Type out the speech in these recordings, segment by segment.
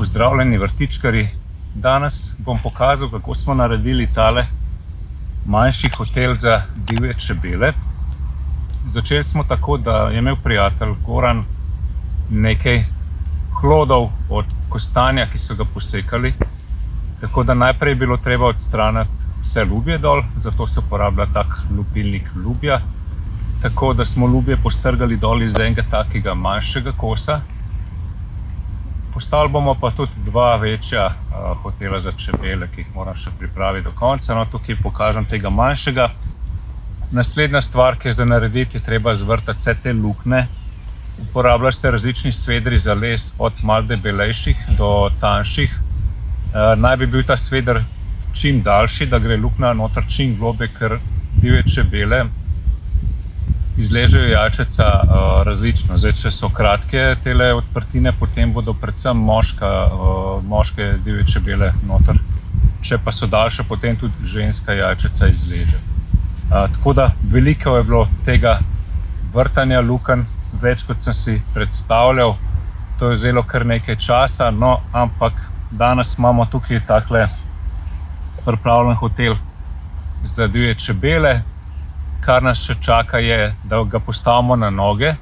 Pozdravljeni vrtičkarji. Danes bom pokazal, kako smo naredili tale manjši hotel za divje čebele. Začeli smo tako, da je imel prijatelj Goran nekaj hlodov od kostanja, ki so ga posekali. Tako da najprej je bilo treba odstraniti vse lubje dol, zato se uporablja tak lupilnik lubja. Tako da smo lubje postrgali dol iz enega takega manjšega kosa. Postavili bomo pa tudi dva večja hotela za čebele, ki jih moram še pripraviti do konca. No, tukaj pokažem tega manjšega. Naslednja stvar, ki je za narediti, je treba zvrtati vse te luknje. Uporabljajo se različni svedri za les, od malo debelejših do tanjših. Naj bi bil ta sveder čim daljši, da gre luknja noter čim globlje, ker divje čebele izležejo jajčeca različno. Zdaj, če so kratke tele odprtine, potem bodo predvsem moške divje čebele noter. Če pa so daljše, potem tudi ženska jajčeca izleže. Tako da veliko je bilo tega vrtanja lukenj, več kot sem si predstavljal. To je vzelo kar nekaj časa, no, ampak danes imamo tukaj takle pripravljen hotel za divje čebele. Kar nas še čaka je, da ga postavimo na noge.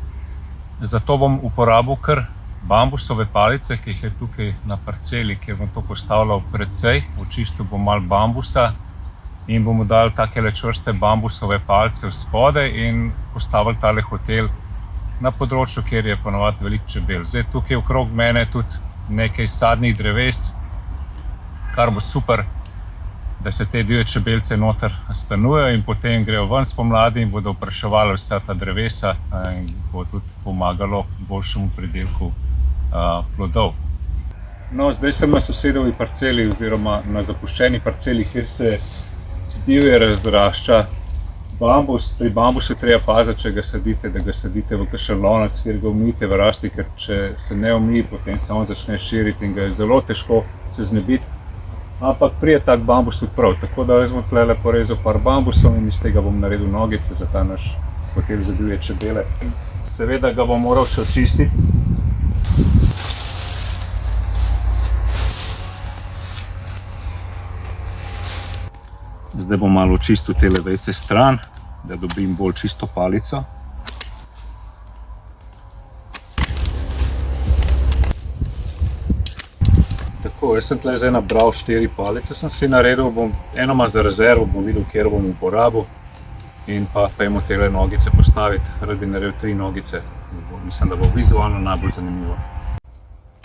Zato bom uporabil kar bambusove palice, ki jih je tukaj na parceli, kjer bom to postavljal precej. Očistil bom malo bambusa in bomo dali takele čvrste bambusove palice v spode in postavili tale hotel na področju, kjer je ponavadi veliko čebel. Zdaj, tukaj okrog mene je tudi nekaj sadnih dreves, kar bo super, da se te divje čebelce noter stanujejo in potem grejo ven spomladi in bodo opraševali vsa ta drevesa in bo tudi pomagalo boljšemu pridelku plodov. No, zdaj sem na sosedovi parceli oziroma na zapuščeni parceli, kjer se divje razrašča bambus. Pri bambusu je treba paziti, če ga sadite, da ga sadite v kakšen lonec, kjer ga umijete v rasti, ker če se ne umije, potem se on začne širiti in ga je zelo težko se znebiti. Ampak prije tak bambus tudi prav, tako da jaz bom tlele porezal par bambusov in iz tega bom naredil nogice za ta naš hotel za divje čebele. Seveda ga bom moral še očistiti. Zdaj bom malo očistil tele vejce stran, da dobim bolj čisto palico. Jaz sem tukaj zdaj nabral 4 palice, sem si naredil, eno ima za rezervo, bom videl, kjer bom uporabil in pa pojmo tele nogice postaviti. Rad bi naredil 3 nogice, mislim, da bo vizualno najbolj zanimivo.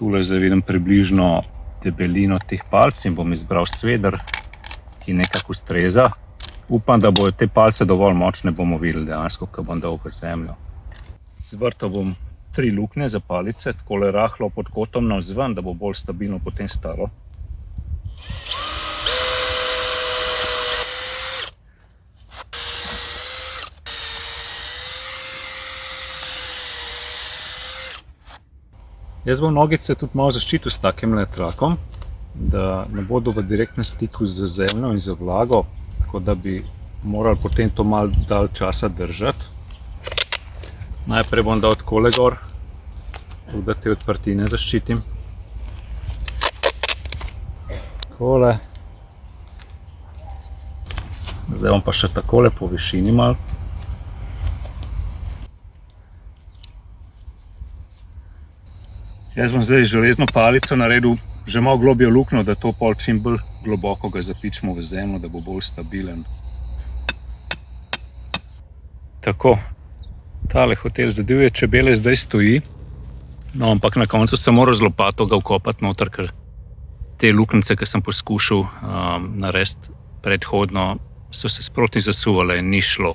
Tule zdaj vidim približno debelino teh palic in bom izbral sveder, ki nekako ustreza. Upam, da bodo te palice dovolj močne, bomo videli dejansko, ko bom dal v zemljo. Zvrtal bom 3 luknje za palice, takole rahlo pod kotom navzven, da bo bolj stabilno potem stalo. Jaz bom nogice tudi malo zaščitil s takimle trakom, da ne bodo v direktnem stiku z zemljo in z vlago, tako da bi morali potem to malo dalj časa držati. Najprej bom dal takole gor, tudi da te odprtine zaščitim. Takole. Zdaj bom pa še takole po višini malo. Jaz bom zdaj železno palico naredil že malo globjo luknjo, da to pol čim bolj globoko ga zapičimo v zemljo, da bo bolj stabilen. Tako. Tale hotel za divje čebele zdaj stoji, no, ampak na koncu sem moral z lopato ga vkopati noter, ker te luknjice, ki sem poskušal narediti predhodno, so se sproti zasuvale in ni šlo.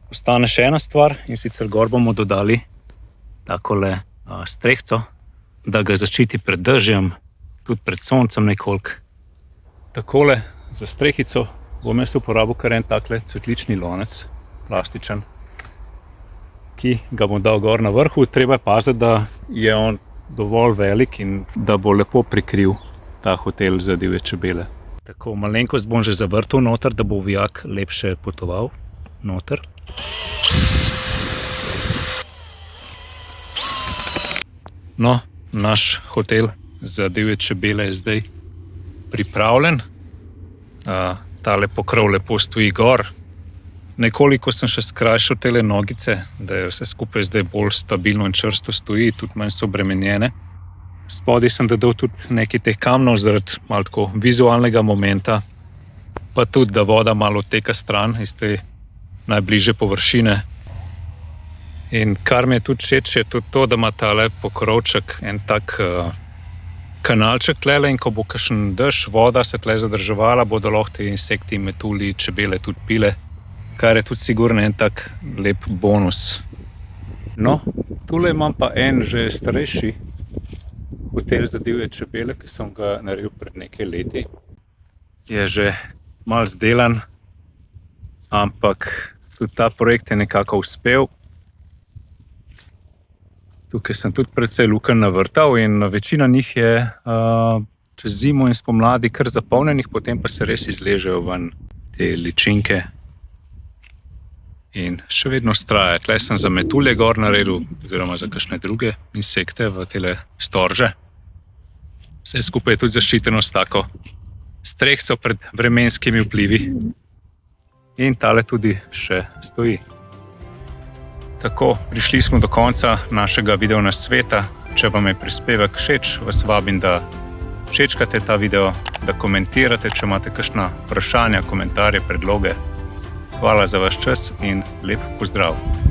Ostane še ena stvar in sicer gor bomo dodali takole strehco, da ga zaščiti pred dežjem, tudi pred soncem nekoliko. Takole za strehico bom jaz uporabil kar en takle cvetlični lonec, plastičen, ki ga bom dal gor na vrhu. Treba je paziti, da je on dovolj velik in da bo lepo prikril ta hotel za divje čebele. Tako, malenkost bom že zavrtal noter, da bo vijak lepše potoval noter. No, naš hotel za divje čebele je zdaj pripravljen. Tale pokrov lepo stoji gor. Nekoliko sem še skrajšal tele nogice, da je vse skupaj zdaj bolj stabilno in čvrsto stoji, tudi manj so obremenjene. Spodaj sem dodal tudi nekaj teh kamnov zaradi malo tako vizualnega momenta, pa tudi, da voda malo teka stran iz te najbližje površine. In kar mi je tudi všeč, je tudi to, da ima tale pokrovček en tak kanalček tlele, in ko bo kakšen dež, voda se tle zadrževala, bodo lahko te insekti, metulji, čebele tudi pile, kar je tudi sigurno en tak lep bonus. No, tule imam pa en že starejši hotel za divje čebele, ki sem ga naredil pred nekaj leti. Je že malo zdelan, ampak tudi ta projekt je nekako uspel. Tukaj sem tudi precej lukenj navrtal in večina njih je čez zimo in spomladi kar zapolnjenih, potem pa se res izležejo ven te ličinke. In še vedno vztraja. Tle sem za metulje gor naredil, oziroma za kakšne druge insekte v tele storže. Vse skupaj je tudi zaščiteno s tako strehco pred vremenskimi vplivi. In tale tudi še stoji. Tako, prišli smo do konca našega video nasveta. Če vam je prispevek všeč, vas vabim, da všečkate ta video, da komentirate, če imate kakšna vprašanja, komentarje, predloge. Hvala za vaš čas in lep pozdrav!